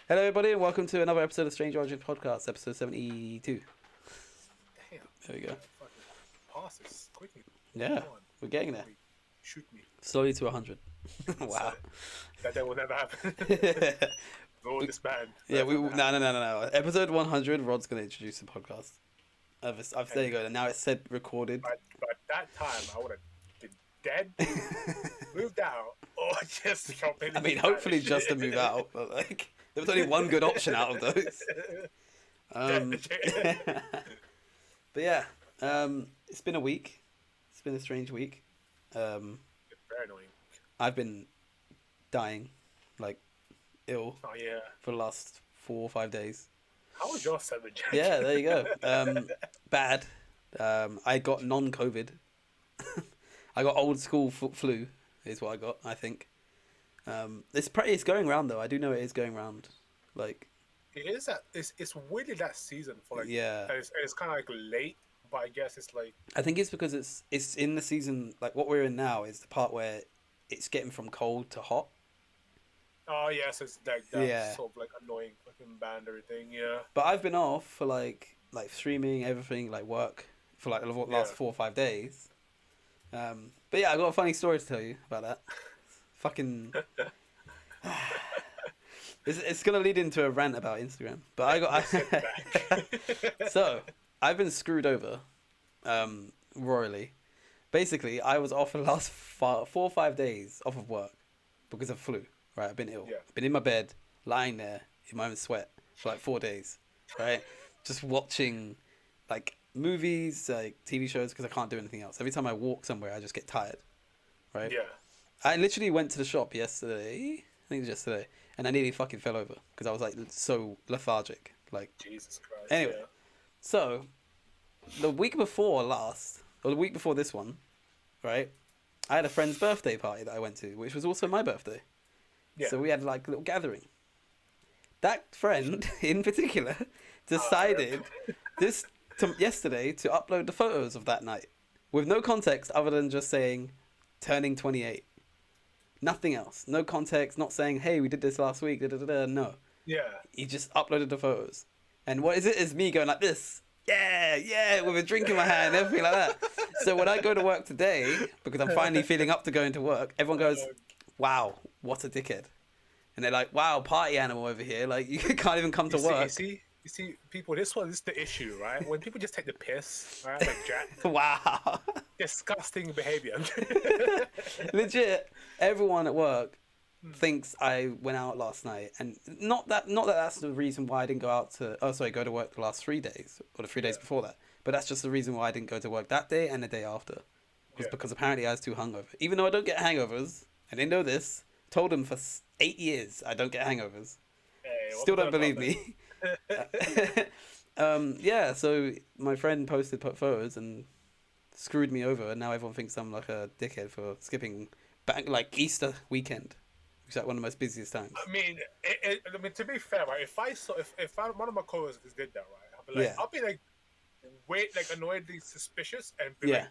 Hello, everybody, and welcome to another episode of Strange Origins Podcast, episode 72. Damn. There we go. Fucking passes quickly. Yeah, Come on. we're getting there. Shoot me. Slowly to 100. Wow. That will never happen. We're all disband. Yeah, no. Episode 100, Rod's going to introduce the podcast. There you go. Now it's said recorded. By that time, I would have been dead, moved out, or just completely. I mean, hopefully just to move out, but like, there was only one good option out of those. But yeah, it's been a week. It's been a strange week. It's very annoying. I've been dying, like ill, Oh yeah. for the last 4 or 5 days. How was your 7, Jack? Yeah, there you go. Bad. I got non-COVID. I got old school flu is what I got, I think. It's going round though. I do know it is going round. Like, It is that it's weirdly that season for like yeah. it's kind of like late, but I guess it's like I think it's because it's in the season, like what we're in now is the part where it's getting from cold to hot. oh yes, it's like that Yeah. sort of like annoying fucking band everything. Yeah. But I've been off for like streaming, everything, like work for like the last 4 or 5 days. But yeah, I got a funny story to tell you about that. Fucking, it's gonna lead into a rant about Instagram. But so I've been screwed over, royally. Basically, I was off for the last 4 or 5 days off of work because of flu. Right, I've been ill. Yeah. Been in my bed, lying there in my own sweat for like 4 days. Right, just watching like movies, like TV shows, because I can't do anything else. Every time I walk somewhere, I just get tired. Right. Yeah. I literally went to the shop yesterday. I think it was yesterday, and I nearly fucking fell over because I was like so lethargic. Like, Jesus Christ. Anyway. Yeah. so the week before last, or the week before this one, right? I had a friend's birthday party that I went to, which was also my birthday. Yeah. So we had like a little gathering. That friend in particular decided yesterday to upload the photos of that night with no context other than just saying turning 28. Nothing else. No context, not saying, hey, we did this last week. No. Yeah. He just uploaded the photos. And what is it? Is me going like this. Yeah, with a drink in my hand, everything like that. So when I go to work today, because I'm finally feeling up to going to work, everyone goes, wow, what a dickhead. And they're like, wow, party animal over here. Like, you can't even come to work. You see, people, this is the issue, right? When people just take the piss, right? Like Jack. Wow. Disgusting behavior. Legit, everyone at work thinks I went out last night, and not that that's the reason why I didn't go out go to work the last 3 days or the 3 days before that. But that's just the reason why I didn't go to work that day and the day after. Was because apparently I was too hungover. Even though I don't get hangovers, and they know this. Told them for 8 years I don't get hangovers. Hey, Still don't believe me. Yeah, so my friend posted photos and screwed me over, and now everyone thinks I'm like a dickhead for skipping back like Easter weekend, which is like one of the most busiest times. I mean, to be fair, right? If one of my coworkers did that, right? I'll be like, annoyedly suspicious and be like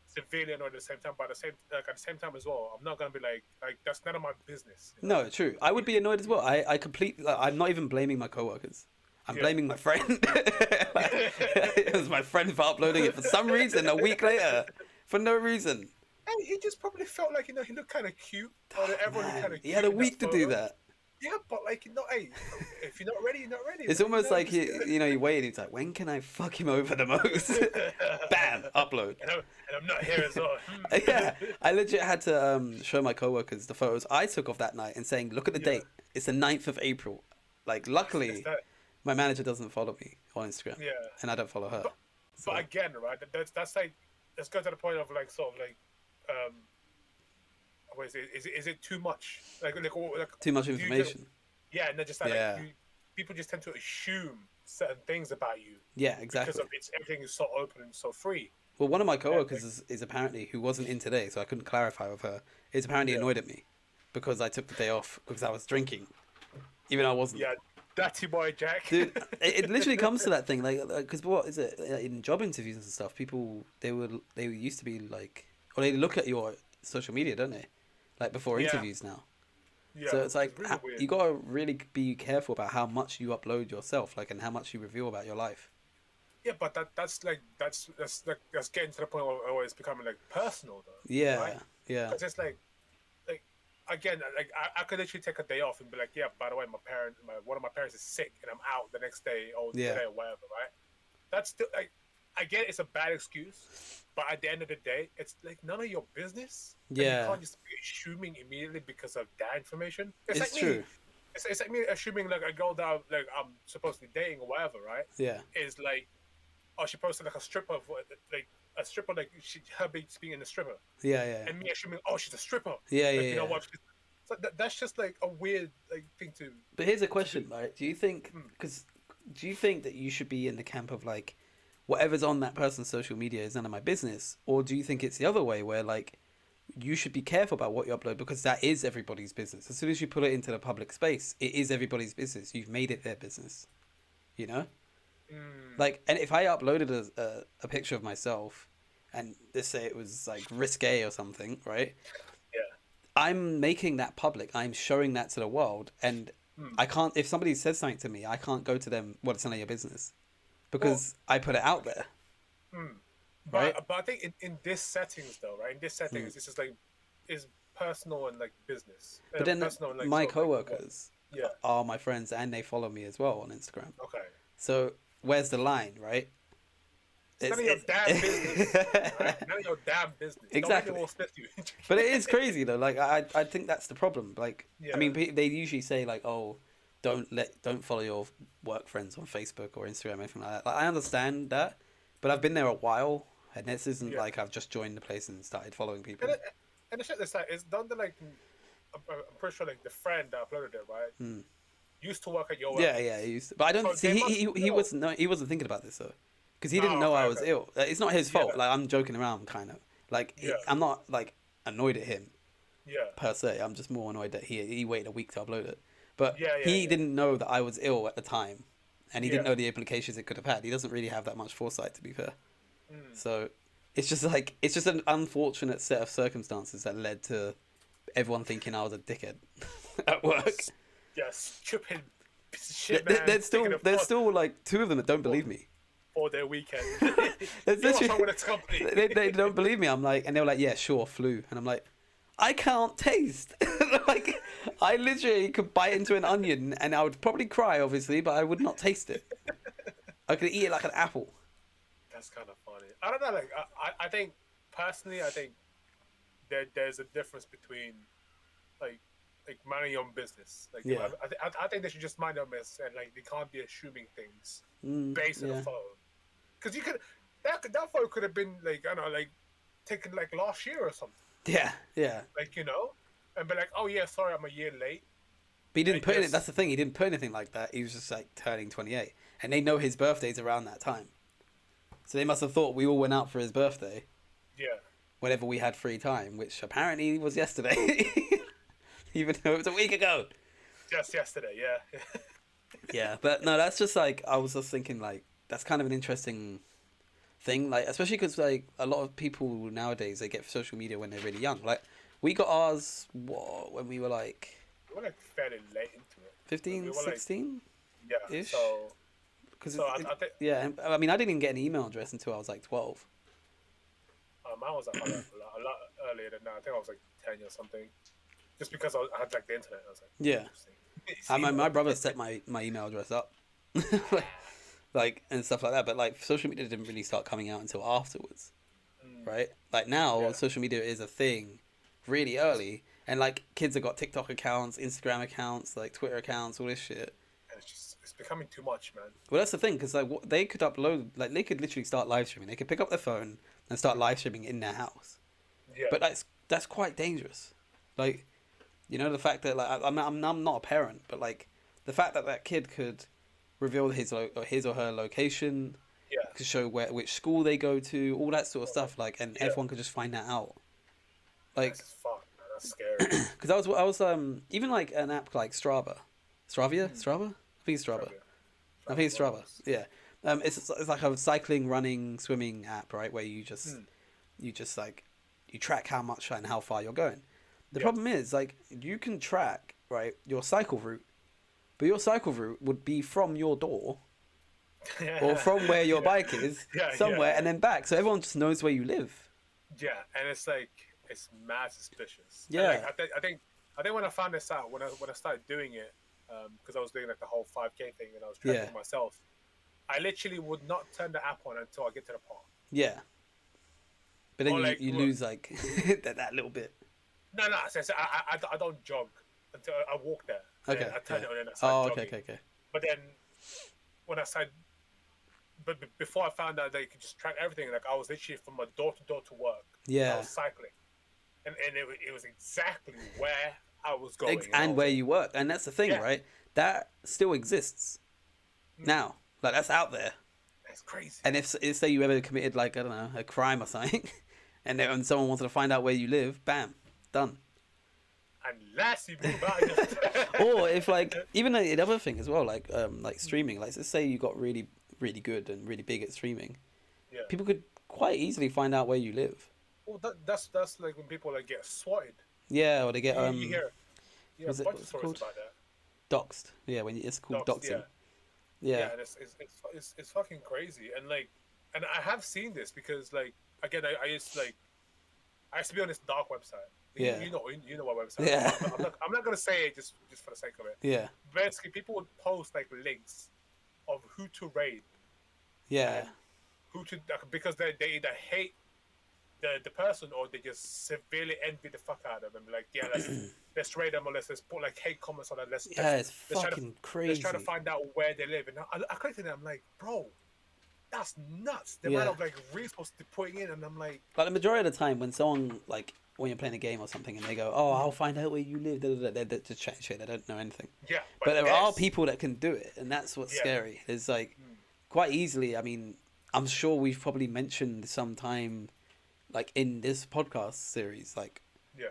severely annoyed at the same time. But at the same time as well, I'm not gonna be like that's none of my business. You know? No, true. I would be annoyed as well. I completely. I'm not even blaming my coworkers. I'm blaming my friend. It was my friend for uploading it for some reason a week later, for no reason. Hey, he just probably felt like he looked kind of cute. Or everyone looked kind of cute. He had a week to do that. Yeah, but hey, if you're not ready, you're not ready. It's almost like he waited. He's like, when can I fuck him over the most? Bam, upload. And I'm not here as well. Yeah, I legit had to show my coworkers the photos I took of that night and saying, look at the date. It's the 9th of April. Like, luckily, my manager doesn't follow me on Instagram. Yeah. And I don't follow her. But again, right? That's like, let's go to the point of like sort of like, what is it? Is it too much? Like too much information. And they're just people just tend to assume certain things about you. Yeah, exactly. Because everything is so open and so free. Well, one of my coworkers is apparently, who wasn't in today, so I couldn't clarify with her, is apparently annoyed at me because I took the day off because I was drinking, even though I wasn't. Yeah, dirty boy Jack. Dude, it literally comes to that thing, like, because what is it, in job interviews and stuff, people, they used to be like, or they look at your social media, don't they? Like before interviews now. Yeah, So it's which is like really weird. you gotta really be careful about how much you upload yourself, like, and how much you reveal about your life. Yeah, but that's getting to the point where it's becoming like personal though, right? Yeah, yeah, Because it's like again, like I could literally take a day off and be like, yeah, by the way, one of my parents is sick, and I'm out the next day or yeah, today or whatever, right? That's still like, I get it's a bad excuse, but at the end of the day, it's like none of your business, and you yeah. can't just be assuming immediately because of that information. It's like It's me. true. It's like me assuming like a girl that I'm supposed to be dating or whatever, right? Yeah, Is like, oh, she posted like a stripper like a stripper, like her being a stripper, yeah, yeah, and me assuming, oh, she's a stripper. yeah, Like, yeah, yeah. what? So that's just like a weird like thing But here's a to do. question, right? Do you think, Mm. because do you think that you should be in the camp of like, whatever's on that person's social media is none of my business, or do you think it's the other way where like you should be careful about what you upload because that is everybody's business. As soon as you put it into the public space, it is everybody's business. You've made it their business, you know? Mm. Like, and if I uploaded a picture of myself and let's say it was like risque or something, right? Yeah. I'm making that public. I'm showing that to the world. And Mm. I can't, if somebody says something to me, I can't go to them, well, it's none of your business Well, because I put it out there, mm. right? But I think in this settings though, right? In this Mm. settings, this is like is personal and like business, But then personal and like my sort of like work. coworkers Yeah. are my friends and they follow me as well on Instagram. Okay. So where's the line, right? It's none of your damn business. Right? None of your damn business. Exactly. Don't make me all split you. But it is crazy though. Like I think that's the problem. Like Yeah. I mean, they usually say like, oh, don't follow your work friends on Facebook or Instagram or anything like that. Like, I understand that, but I've been there a while, and this isn't Yeah. like I've just joined the place and started following people. And the shit that's like, it's done the like, I'm pretty sure like the friend that uploaded it, right? Mm. Used to work at your Yeah, work. yeah. He used to, but I don't So see. they He must he know. wasn't. No, he wasn't thinking about this though, because he didn't Oh, know I okay, was okay. ill. It's not his fault. Yeah. Like I'm joking around, kind of. Like Yeah. I'm not like annoyed at him Yeah. per se. I'm just more annoyed that he waited a week to upload it. But Yeah, yeah, he yeah. didn't know that I was ill at the time, and he didn't Yeah. know the implications it could have had. He doesn't really have that much foresight, to be fair. Mm. So it's just like it's just an unfortunate set of circumstances that led to everyone thinking I was a dickhead at work. Yeah, stupid piece of shit, man. There's Taking there's still like two of them that don't believe me. for their weekend. There's You know what's literally- wrong with this company? they don't believe me. I'm like, and they were like, yeah, sure, flu, and I'm like, I can't taste. Like, I literally could bite into an onion and I would probably cry, obviously, but I would not taste it. I could eat it like an apple. That's kind of funny. I don't know. Like, I think personally, I think there's a difference between like minding your own business. Like, Yeah. I think they should just mind their own business and like they can't be assuming things Mm, based on yeah. a photo. Because you could that photo could have been like, I don't know, like taken like last year or something. Yeah, yeah. Like, and be like, oh yeah, sorry, I'm a year late. But he didn't I put it. guess- That's the thing. He didn't put anything like that. He was just like turning 28, and they know his birthday's around that time, so they must have thought we all went out for his birthday Yeah. whenever we had free time, which apparently was yesterday, even though it was a week ago. Just yesterday, yeah. Yeah, but no, that's just like I was just thinking like that's kind of an interesting thing, like especially because like a lot of people nowadays they get social media when they're really young. Like we got ours when we were like We're like fairly late into it. 15, We were, like, 16 Yeah. Ish. So because So I think yeah, and, I mean I didn't even get an email address until I was like 12. mine was like a lot earlier than that. I think I was like 10 or something. Just because I had like the internet, I was like, Yeah. interesting. My brother set my email address up, like and stuff like that. But like social media didn't really start coming out until afterwards, right? Like now, Yeah. social media is a thing, really early, and like kids have got TikTok accounts, Instagram accounts, like Twitter accounts, all this shit. And it's becoming too much, man. Well, that's the thing, because like they could upload, like they could literally start live streaming. They could pick up their phone and start live streaming in their house. Yeah. But that's quite dangerous. Like, you know, the fact that like I'm not a parent, but like the fact that that kid could reveal his or her location, yeah. could show which school they go to, all that sort of stuff. Like, and Yeah. everyone could just find that out. Like, That's fuck, man. That's scary. because I was even like an app like Strava, Strava. I think it's Strava. I think it's Strava. Yeah. It's like a cycling, running, swimming app, right? Where you just like you track how much and how far you're going. The Yeah. problem is like you can track right, your cycle route. But your cycle route would be from your door or from where your bike is somewhere and then back. So everyone just knows where you live. Yeah, and it's like it's mad suspicious. Yeah. And like I think when I found this out, when I started doing it, because I was doing like the whole 5K thing and I was tracking myself, I literally would not turn the app on until I get to the park. Yeah. But then Or you lose like that little bit. No, I don't jog until I walk there. Okay. I turn it on and I start jogging. Okay. But then when I started, but before I found out that you could just track everything, like I was literally from my door to work. Yeah. I was cycling, and it was exactly where I was going and where you work, and that's the thing, right? That still exists now. Like that's out there. That's crazy. And if say you ever committed like I don't know a crime or something, and someone wanted to find out where you live, bam, done. Unless you move out. Or if like even the other thing as well, like streaming. Like let's say you got really really good and really big at streaming. Yeah. People could quite easily find out where you live. Well, that's like when people like get swatted. Yeah, or they get you hear a bunch of stories about that. Doxed. Yeah, it's called doxing. Yeah. And it's fucking crazy, and I have seen this because like again I used to be on this dark website. Yeah. You know what website. Yeah. I'm not gonna say it just for the sake of it. Yeah. Basically, people would post like links of who to raid. Yeah. Who to because they either hate the person or they just severely envy the fuck out of them. Like let's raid them or let's put like hate comments on it. It's fucking crazy. Let's try to find out where they live. And I clicked on it. I'm like, bro, that's nuts. The amount of like resources they're putting in, and I'm like the majority of the time when someone like when you're playing a game or something and they go, oh, I'll find out where you live, they're just chatting shit. They don't know anything. Yeah. But there are people that can do it, and that's what's scary. There's like quite easily. I mean, I'm sure we've probably mentioned sometime, like in this podcast series, like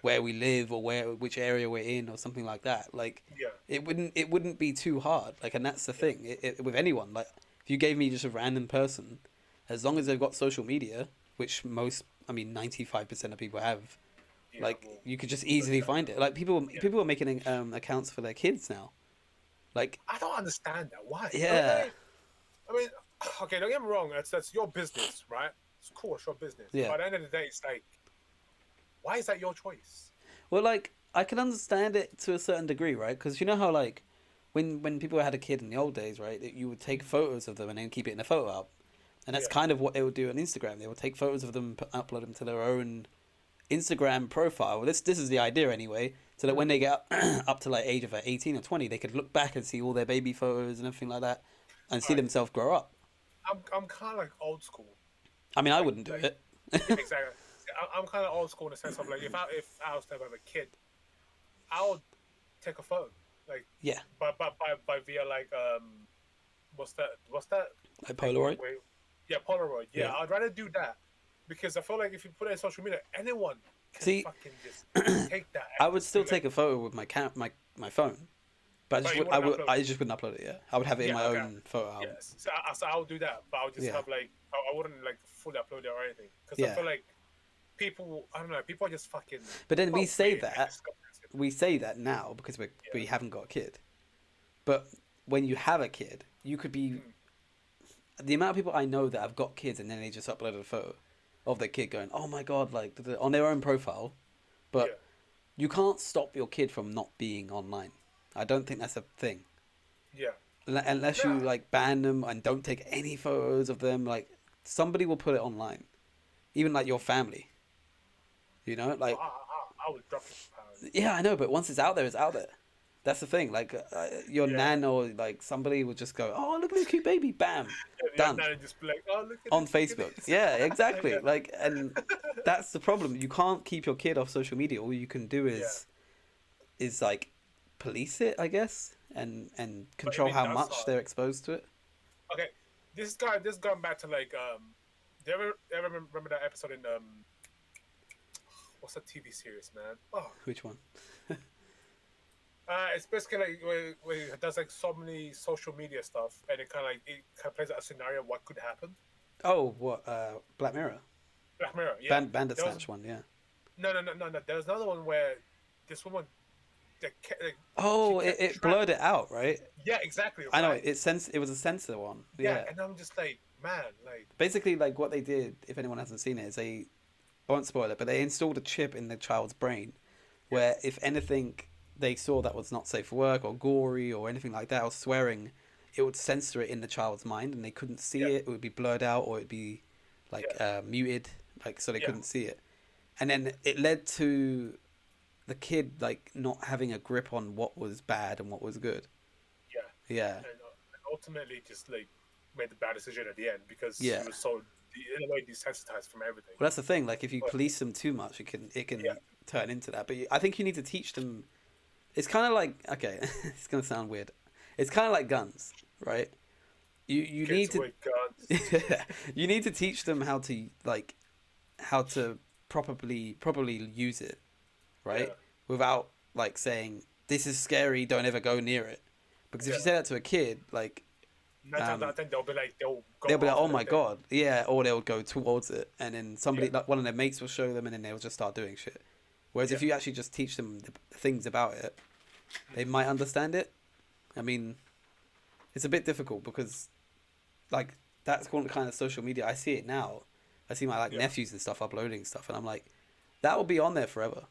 where we live or which area we're in or something like that. Like it wouldn't be too hard. Like, and that's the thing with anyone. Like, if you gave me just a random person, as long as they've got social media, which 95% of people have. Like you could just easily find it. Like people are making accounts for their kids now. Like I don't understand that. Why? Yeah. I mean, okay, don't get me wrong. That's your business, right? It's cool. It's your business. Yeah. But at the end of the day, it's like, why is that your choice? Well, like I can understand it to a certain degree, right? Because you know how like when people had a kid in the old days, right? You would take photos of them and then keep it in a photo album, and that's kind of what they would do on Instagram. They would take photos of them, upload them to their own Instagram profile. This is the idea anyway, so that when they get up to like age of 18 or 20, they could look back and see all their baby photos and everything like that, and see themselves grow up. I'm kind of like old school. I mean, I wouldn't do it. Exactly. I'm kind of old school in the sense of like if I was to have a kid, I would take a photo like by via like what's that like Polaroid. Polaroid. Yeah, I'd rather do that. Because I feel like if you put it on social media, anyone can fucking just take that. I would still take a photo with my my phone, but I just wouldn't upload it. Yeah, I would have it in my own photo album. Yes, so I would do that, but I would just have like I wouldn't like fully upload it or anything because I feel like people are just fucking. But then we say that now because we haven't got a kid, but when you have a kid, you could be the amount of people I know that have got kids and then they just uploaded a photo of their kid going, oh my god, like on their own profile, but you can't stop your kid from not being online. I don't think that's a thing. Yeah. Unless you like ban them and don't take any photos of them, like somebody will put it online, even like your family. You know, like I would drop it. Yeah, I know, but once it's out there, it's out there. That's the thing. Like your nan or like somebody will just go, "Oh, look at this cute baby!" Bam, done. Just be like, oh, look at on Facebook. Yeah, exactly. Like, and that's the problem. You can't keep your kid off social media. All you can do is like police it, I guess, and control how much they're exposed to it. Okay, this going back to like do you ever remember that episode in what's that TV series, man? Oh, which one? It's basically like where it does like so many social media stuff, and it kind of plays out a scenario of what could happen. Oh, what? Black Mirror. Black Mirror, yeah. Bandersnatch one, yeah. No. There's another one where this woman Oh, kept it track. blurred it out, right? Yeah, exactly. I know Right. it was a sensor one. Yeah, Yeah. and I'm just like, man, like, Basically, like what they did, if anyone hasn't seen it, is I won't spoil it, but they installed a chip in the child's brain, yeah, where if anything they saw that was not safe for work or gory or anything like that or swearing, it would censor it in the child's mind and they couldn't see yeah, it. It would be blurred out or it'd be like yeah, muted, like so they yeah, couldn't see it. And then it led to the kid like not having a grip on what was bad and what was good. yeah, Yeah, and ultimately just like made the bad decision at the end because he yeah. was so in a way desensitized from everything. Well, that's the thing. Like if you But police them too much, it yeah, can turn into that. But I think you need to teach them. It's kind of like okay, it's gonna sound weird. It's kind of like guns, right? You need kids to with guns. you need to teach them how to like how to properly use it, right? Yeah, Without like saying this is scary, don't ever go near it. Because if yeah. you say that to a kid, like Nine times out of ten, they'll go they'll be like, after "Oh the my thing. god, yeah," or they'll go towards it, and then Yeah, somebody like one of their mates will show them, and then they'll just start doing shit. Whereas yeah. if you actually just teach them the things about it, they might understand it. I mean, it's a bit difficult because like that's kind of social media. I see it now. I see my like Yeah. nephews and stuff uploading stuff, and I'm like, that will be on there forever.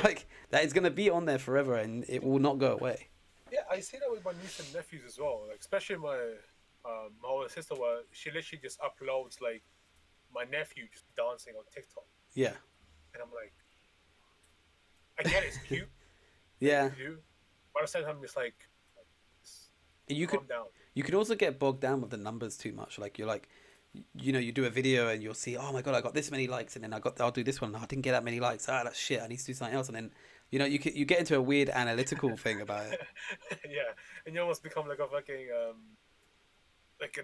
Like that is gonna be on there forever, and it will not go away. Yeah, I see that with my niece and nephews as well. Like, especially my older sister, where she literally just uploads like my nephew just dancing on TikTok, Yeah, and I'm like, I get it's cute, like yeah. you do, but at the same time, it's like You could calm down. you could also get bogged down with the numbers too much. Like you're like, you know, you do a video and you'll see, oh my god, I got this many likes, and then I'll do this one. Oh, I didn't get that many likes. Ah, that's shit. I need to do something else, and then you get into a weird analytical thing about it. Yeah, and you almost become like a fucking like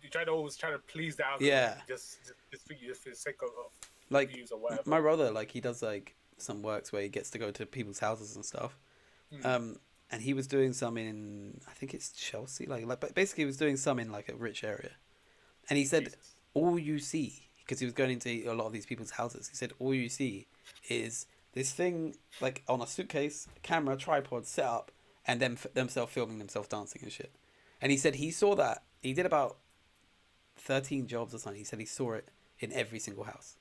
you try to always try to please the algorithm, Yeah, just for the sake of like views or whatever. my brother, like he does like some works where he gets to go to people's houses and stuff. Hmm. And he was doing some in I think it's Chelsea, but basically he was doing some in like a rich area, and he said Jesus. all you see because he was going into a lot of these people's houses. He said all you see is this thing like on a suitcase, camera, tripod set up, and then themselves filming themselves dancing and shit. And he said he saw that he did about 13 jobs or something. He said he saw it in every single house.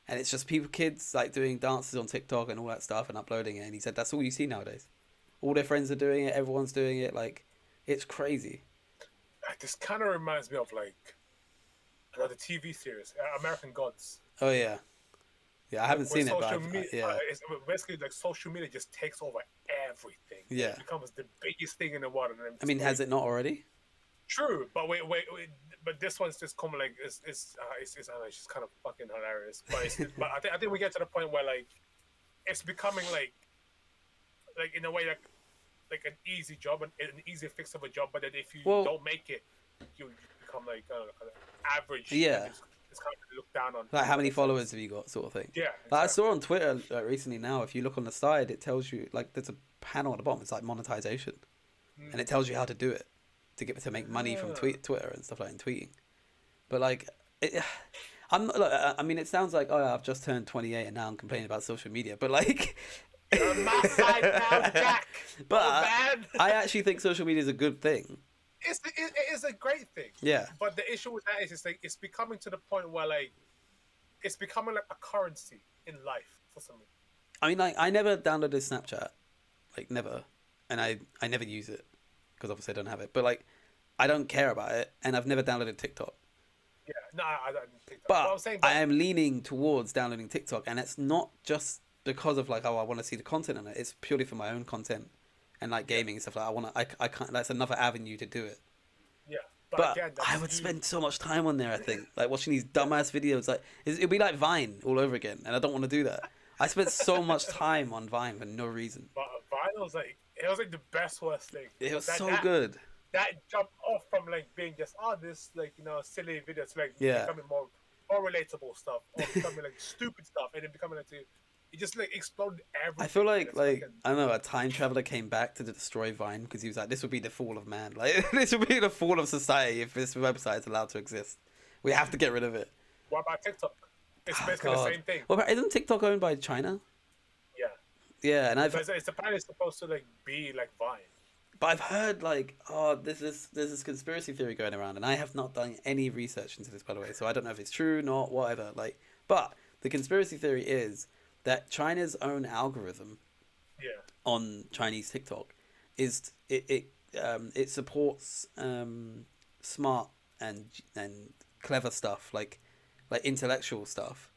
And it's just people, kids, like doing dances on TikTok and all that stuff and uploading it. And he said that's all you see nowadays. All their friends are doing it. Everyone's doing it. Like, it's crazy. This kind of reminds me of like another TV series, American Gods. Oh yeah, yeah. I haven't Where seen it, but social media, yeah, it's basically like social media just takes over everything. yeah. It becomes the biggest thing in the world. And then I mean, has it not already? true, but wait, but this one's just coming like I don't know, it's just kind of fucking hilarious. But but I think we get to the point where like it's becoming like in a way like an easy job and an easy fix of a job. But then if you Well, don't make it, you become like I don't know, kind of average. yeah. It's kind of looked down on. Like, how many in a sense. followers have you got, sort of thing? Yeah, Like, I exactly. saw on Twitter recently. Now, if you look on the side, it tells you like there's a panel at the bottom. It's like monetization, and it tells you how to do it to make money from Ah. Twitter and stuff like that, and tweeting. But like, I'm not, look, I mean, it sounds like I've just turned 28 and now I'm complaining about social media. But like, You're on my side now, Jack. but Oh, man. I actually think social media is a good thing. It is a great thing. Yeah. But the issue with that is it's like it's becoming to the point where like it's becoming like a currency in life for some reason. I mean, like, I never downloaded Snapchat, like never, and I never use it because obviously I don't have it. But like, I don't care about it, and I've never downloaded TikTok. Yeah, no, I don't think that. But I'm saying, I am leaning towards downloading TikTok, and it's not just because of like, oh, I want to see the content on it. It's purely for my own content and like gaming and stuff like that. I can't. That's another avenue to do it. yeah, But again, I would spend so much time on there. I think like watching these dumbass videos. Like it'd be like Vine all over again, and I don't want to do that. I spent so much time on Vine for no reason. But Vine was like the best worst thing. It was so that, good. That jump off from like being just this like silly videos to like Yeah. becoming more relatable stuff or becoming like stupid stuff and then becoming like it just like exploded everything. I feel and it's like fucking- I don't know, a time traveler came back to destroy Vine because he was like, this would be the fall of man. Like this would be the fall of society if this website is allowed to exist. We have to get rid of it. What about TikTok? It's Oh, basically God. the same thing. Well, isn't TikTok owned by China? Yeah. Yeah, and It's apparently supposed to like be like Vine. but I've heard like, oh, there's this conspiracy theory going around, and I have not done any research into this, by the way, so I don't know if it's true, not whatever. Like, but the conspiracy theory is that China's own algorithm Yeah. on Chinese TikTok is it supports smart and clever stuff like intellectual stuff,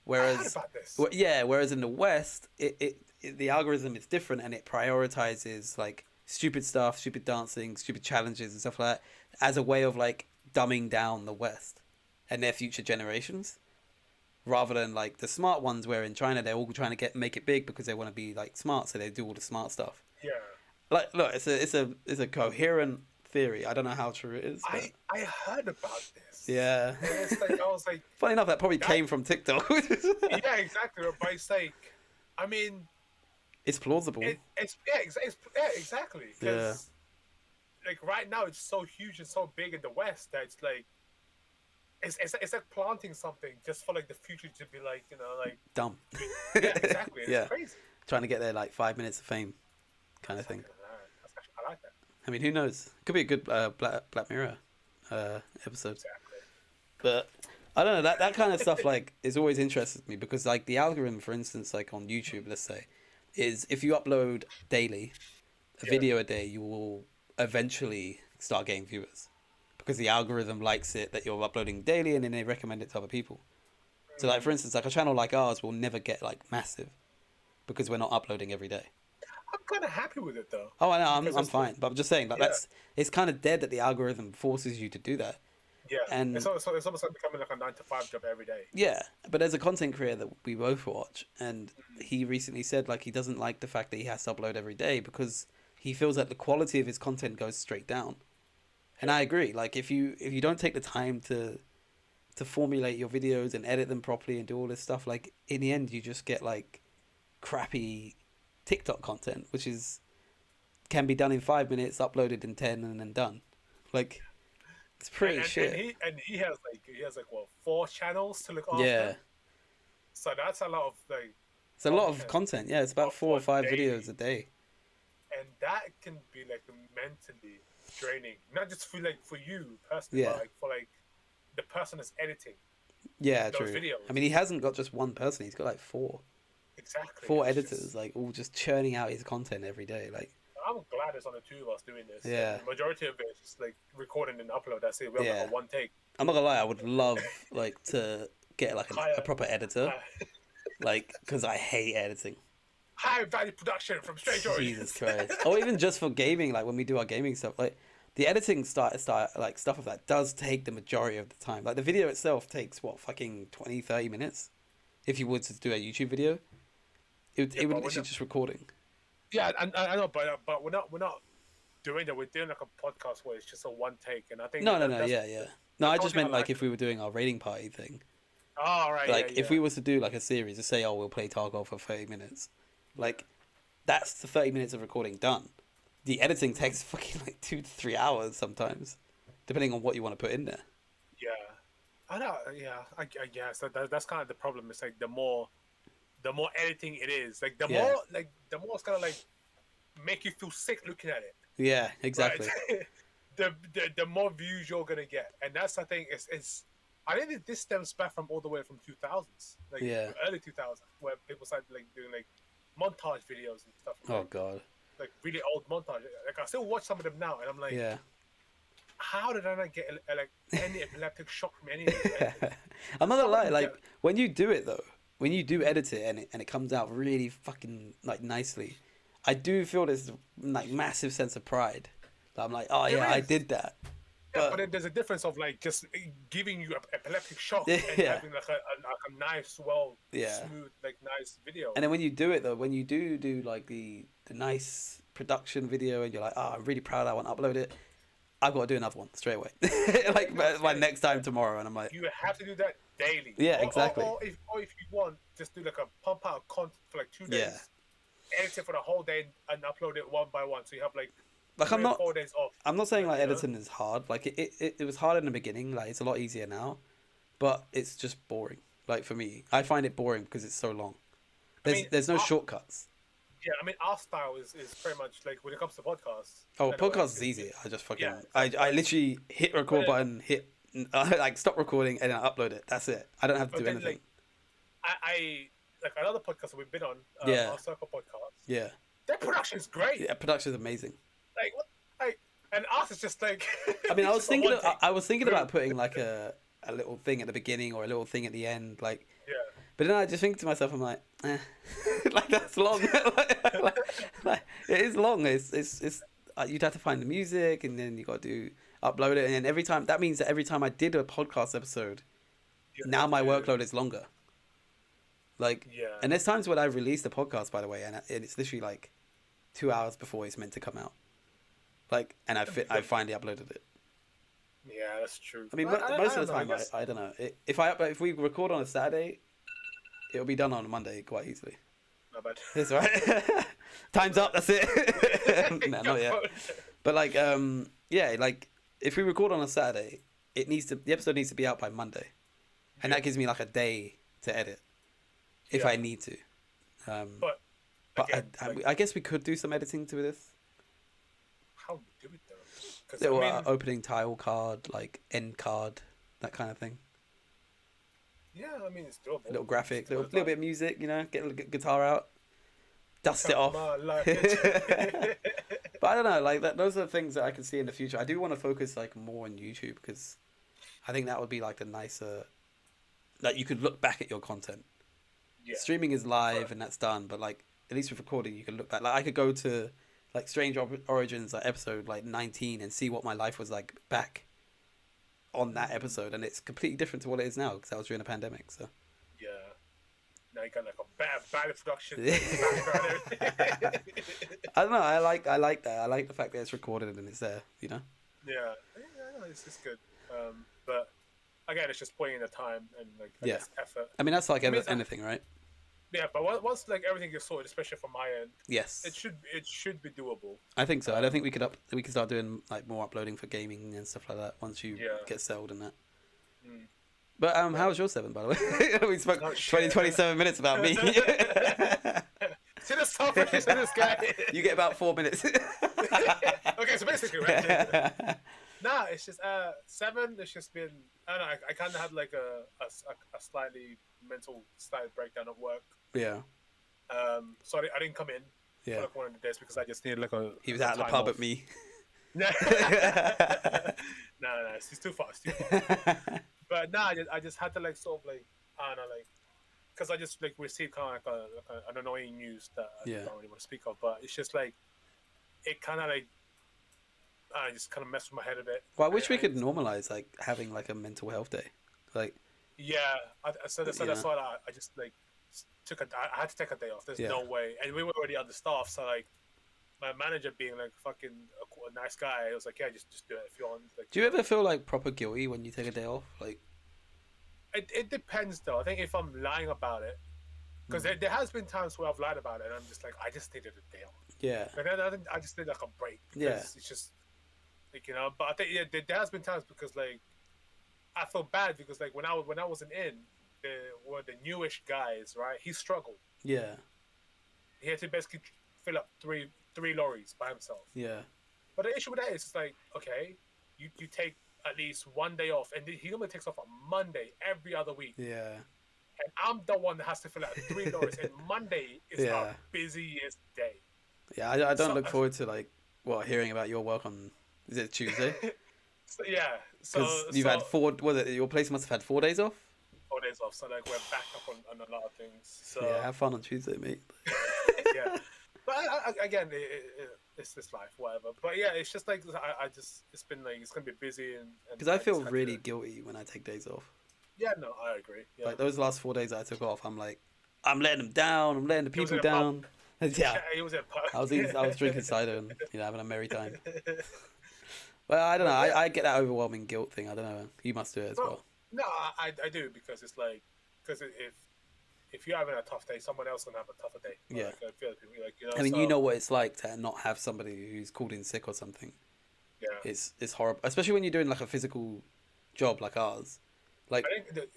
I heard whereas about this. yeah, whereas in the West the algorithm is different and it prioritizes like stupid stuff, stupid dancing, stupid challenges and stuff like that as a way of like dumbing down the West and their future generations rather than like the smart ones where in China they're all trying to make it big because they want to be like smart, so they do all the smart stuff. Yeah. Like, look, it's a coherent theory. I don't know how true it is. But... I heard about this. Yeah. And it's like I was like, funny enough, that probably came from TikTok. yeah, exactly. But it's like, I mean, it's plausible. It's exactly. Because like right now it's so huge and so big in the West that it's like. It's like planting something just for like the future to be like, you know, like dumb. Yeah, exactly. It's crazy. Trying to get their like 5 minutes of fame, kind of thing. I like that. I mean, who knows? Could be a good Black Mirror episode. Exactly. But I don't know, that kind of stuff like is always interested me because like the algorithm, for instance, like on YouTube, let's say, is if you upload daily, a video a day, you will eventually start getting viewers. Because the algorithm likes it that you're uploading daily and then they recommend it to other people. So like for instance, like a channel like ours will never get like massive because we're not uploading every day. I'm kind of happy with it though. Oh, I know, I'm fine. But I'm just saying like it's kind of dead that the algorithm forces you to do that. Yeah. And it's almost like becoming like a 9-to-5 job every day. Yeah. But there's a content creator that we both watch and he recently said like he doesn't like the fact that he has to upload every day because he feels that the quality of his content goes straight down. And I agree. Like if you don't take the time to formulate your videos and edit them properly and do all this stuff, like in the end you just get like crappy TikTok content, which can be done in 5 minutes, uploaded in 10, and then done. Like it's pretty shit. And he has like what 4 channels to look after. Yeah. So that's a lot of like. It's a lot of content. Yeah, it's about 4 or 5 videos a day. And that can be like mentally draining, not just for you personally, but like for like the person that's editing. Yeah, true. Videos. I mean, he hasn't got just one person; he's got like 4. Exactly. 4 editors, like all just churning out his content every day. Like, I'm glad there's only 2 of us doing this. Yeah. The majority of it is just like recording and upload. That's it. We have like a one take. I'm not gonna lie, I would love like to get like a proper editor, like because I hate editing. High value production from Straight George. Jesus Christ! Or even just for gaming, like when we do our gaming stuff, like the editing start like stuff of that does take the majority of the time. Like the video itself takes what fucking 20-30 minutes. If you were to do a YouTube video, it would literally just recording. Yeah, I know, but we're not doing that. We're doing like a podcast where it's just a one take, and I think no, I just meant like if we were doing our raiding party thing. Oh right. Like if we was to do like a series, to say, we'll play Tarkov for 30 minutes. Like, that's the 30 minutes of recording done. The editing takes fucking like 2 to 3 hours sometimes, depending on what you want to put in there. Yeah, I know. Yeah, I guess that's kind of the problem. It's like the more editing it is, like the more it's kind of like make you feel sick looking at it. Yeah, exactly. Right? the more views you're gonna get, and that's the thing. It's I think that this stems back from all the way from 2000s, like early 2000s, where people started like doing like montage videos and stuff. Oh god! Like really old montage. Like I still watch some of them now, and I'm like, how did I not get like any epileptic shock from any? I'm not gonna lie. Like when you do it though, when you do edit it and it comes out really fucking like nicely, I do feel this like massive sense of pride. That I'm like, I did that. Yeah, but then there's a difference of like just giving you an epileptic shock and having like a nice, smooth, like nice video. And then when you do it though, when you do like the nice production video, and you're like, I'm really proud of that one, upload it. I've got to do another one straight away, like by next time tomorrow, and I'm like, you have to do that daily. Yeah, exactly. Or if you want, just do like a pump out content for like 2 days, edit it for the whole day and upload it one by one, so you have like. I'm not 4 days off. I'm not saying like editing is hard. Like it was hard in the beginning. Like it's a lot easier now, but it's just boring. Like for me, I find it boring because it's so long. There's no shortcuts. Yeah, I mean, our style is pretty much like when it comes to podcasts. Oh, Anyway, podcast is easy. I just yeah, fucking exactly. I literally hit record But button, hit like stop recording, and then I upload it. That's it. I don't have to do then anything. like I like another podcast that we've been on, Yeah, our Circle podcast. yeah, Their production is great. yeah. Production is amazing. Like what? Like, and ours is just like. I mean, it's just a one take. I was thinking Boom. about putting like a little thing at the beginning or a little thing at the end, like. Yeah. But then I just think to myself, I'm like, like that's long. Like, it is long. It's you'd have to find the music, and then you got to upload it, and then every time that means that every time I did a podcast episode, now my workload is longer. Like, Yeah. and there's times when I've released a podcast, by the way, and it's literally like 2 hours before it's meant to come out. Like, and I finally uploaded it. Yeah, that's true. I mean, most of the time, I don't know. If we record on a Saturday, it'll be done on a Monday quite easily. Not bad. That's right. Time's up. That's it. No, not yet. But like, yeah, like if we record on a Saturday, the episode needs to be out by Monday, and that gives me like a day to edit if I need to. But again, I guess we could do some editing to this. How do it though? Because Little opening title card, like end card, that kind of thing. Yeah, I mean it's doable. A little graphic, little bit of music, get a guitar out, dust it off. But I don't know, like those are the things that I can see in the future. I do want to focus like more on YouTube because I think that would be like the nicer, like you could look back at your content. Yeah. Streaming is live and that's done, but like at least with recording you can look back. Like I could go to like Strange Origins, like episode like 19, and see what my life was like back on that episode, and it's completely different to what it is now because that was during the pandemic. So yeah, now you got like a bad production. I don't know. I like that. I like the fact that it's recorded and it's there. Yeah, no, it's just good. But again, it's just putting in the time and like I guess effort. I mean, that's like anything, right? Yeah, but once like everything is sorted, especially from my end, yes, it should be doable. I think so. I don't think we could start doing like more uploading for gaming and stuff like that once you get settled in that. Mm. But how was your 7, by the way? We spoke 27 minutes about me. See the selfishness in this guy. You get about 4 minutes. Okay, so basically, right? Nah, it's just 7. It's just been I don't know. I kind of had like a slightly mental slight breakdown at work. Yeah. So I didn't come in for like one of the days because I just needed like a. He was out of the pub at me. No, it's too far. But I just had to like sort of like I don't know like because I just like received kind of like an annoying news that I don't really want to speak of, but it's just like it kind of like I just kind of messed with my head a bit. Well, I wish we could normalize like having like a mental health day, like. Yeah, so that's why I just like I had to take a day off. There's no way, and we were already understaffed, so like my manager being like fucking a nice guy, I was like, yeah, just do it if you want. Like, do you ever feel like proper guilty when you take a day off? Like, it depends though. I think if I'm lying about it, because there has been times where I've lied about it, and I'm just like, I just needed a day off. Yeah. And then I just need like a break. Because it's just like but I think there has been times because like. I feel bad because like when I wasn't in, the newish guys, right? He struggled. Yeah. He had to basically fill up three lorries by himself. Yeah. But the issue with that is it's like, okay, you take at least one day off, and he normally takes off on Monday every other week. Yeah. And I'm the one that has to fill out 3 lorries, and Monday is our busiest day. Yeah, I don't look forward to like hearing about your work on. Is it Tuesday? Because you've had 4. Was it your place must have had 4 days off? 4 days off, so like we're back up on a lot of things. So yeah, have fun on Tuesday, mate. Yeah, but again, it's this life, whatever. But yeah, it's just like it's been like it's gonna be busy and because I feel really guilty when I take days off. Yeah, no, I agree. Yeah. Like those last 4 days I took off, I'm like, I'm letting them down. I'm letting the people down. Yeah, he was at pub. I was drinking cider and having a merry time. Well, I don't know. I get that overwhelming guilt thing. I don't know. You must do it as well. No, I do because it's like if you're having a tough day, someone else gonna have a tougher day. Yeah. Like, I mean, you know what it's like to not have somebody who's called in sick or something. Yeah. It's horrible, especially when you're doing like a physical job like ours. Like, I think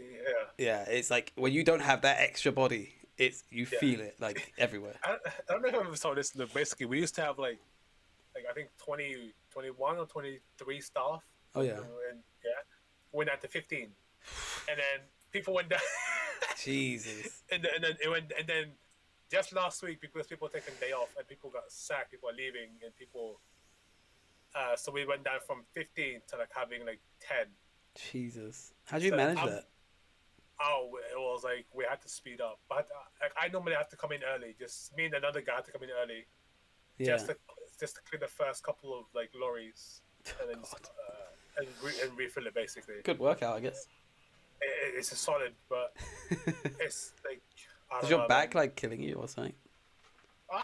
yeah, it's like when you don't have that extra body, you feel it like everywhere. I don't know if I ever saw this. Basically, we used to have like I think 20, 21 or 23 staff. Oh yeah. And went down to 15, and then people went down. Jesus. and then it went, and then just last week because people taking day off and people got sacked, people are leaving, and people. So we went down from 15 to like having like 10. Jesus, how do you manage that? Oh, it was like we had to speed up, but like I normally have to come in early. Just me and another guy had to come in early, just to clear the first couple of like lorries, and then and refill it basically. Good workout, I guess. It's a solid, but it's like. Is your back like killing you or something? I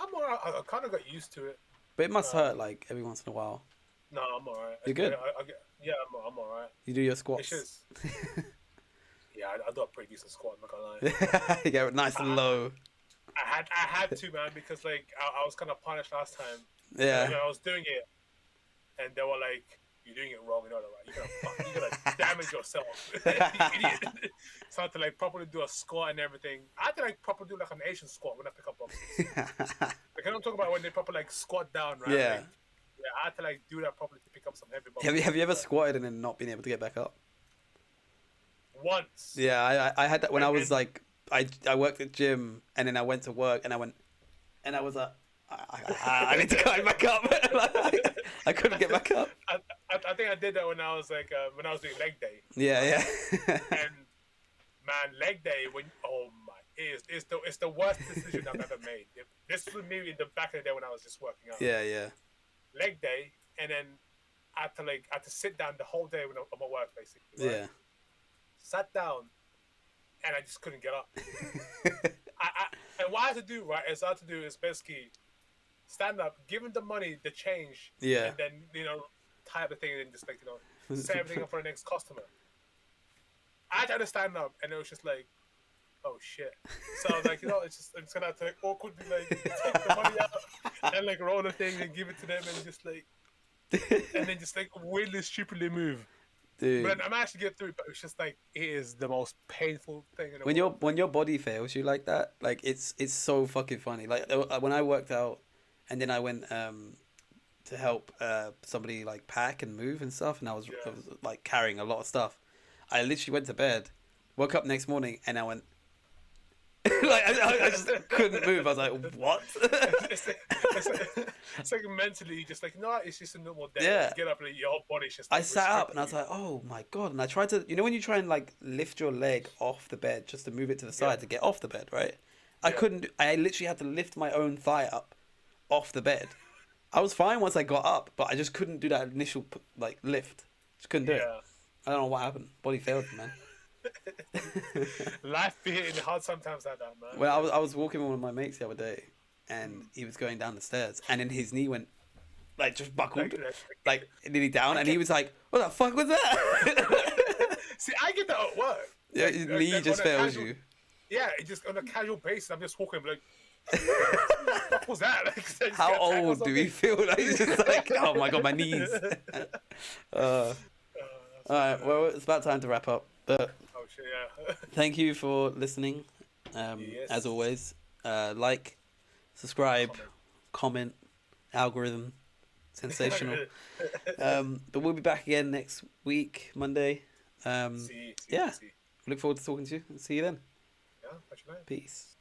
kind of got used to it. But it must hurt like every once in a while. No, I'm alright. You're good. I'm alright. You do your squats. Yeah, I do a pretty decent squat. I'm not gonna lie. You get nice and low. I had to, man, because like I was kind of punished last time. Yeah. I was doing it, and they were like, "You're doing it wrong. You know that, right? You're gonna damage yourself, you idiot." So I had to like properly do a squat and everything. I had to like properly do like an Asian squat when I pick up boxes. Like I don't talk about when they properly like squat down, right? Yeah. Like, yeah, I had to like do that properly to pick up some heavy boxes. Have you ever squatted and then not been able to get back up? Once. Yeah, I had that when I was like I worked at gym and then I went to work and I was like I need to climb back up. I couldn't get back up. I think I did that when I was like when I was doing leg day. Yeah. And man, leg day it's the worst decision I've ever made. This was me in the back of the day when I was just working out. Yeah. Leg day, and then I had to sit down the whole day when I'm at work basically. Right? Yeah. Sat down, and I just couldn't get up. And what I had to do, right, is basically stand up, give him the money, the change, Yeah. and then tie up the thing, and then just like set everything up for the next customer. I had to stand up, and it was just like, oh shit. So I was like, I'm just gonna have to like awkwardly like take the money out and like roll the thing and give it to them and just like, and then just like weirdly stupidly move. Dude. But I managed to get through it, but it's just like it is the most painful thing in the world. When your body fails you like that, like it's so fucking funny. Like when I worked out and then I went to help somebody like pack and move and stuff, and I was like carrying a lot of stuff. I literally went to bed, woke up next morning, and I went. Like I just couldn't move. I was like, "What?" It's like mentally, just like no, it's just a normal day. Yeah. You get up and your whole body's just. Like, I sat up and I was like, "Oh my god!" And I tried to, when you try and like lift your leg off the bed just to move it to the side to get off the bed, right? I couldn't. I literally had to lift my own thigh up off the bed. I was fine once I got up, but I just couldn't do that initial like lift. Just couldn't do it. I don't know what happened. Body failed, man. Life be hitting hard sometimes like that, man. Well, I was walking with one of my mates the other day, and he was going down the stairs, and then his knee went, like, just buckled, like nearly down, and he was like, "What the fuck was that?" See, I get that at work. Yeah, his knee just fails you. Yeah, it just on a casual basis. I'm just walking like, what was that? Like, how old do we feel? Like it's just like, oh my god, my knees. All right, well, it's about time to wrap up. But thank you for listening. As always, like, subscribe, comment, algorithm, sensational. But we'll be back again next week, Monday. Look forward to talking to you. And see you then. Yeah, peace.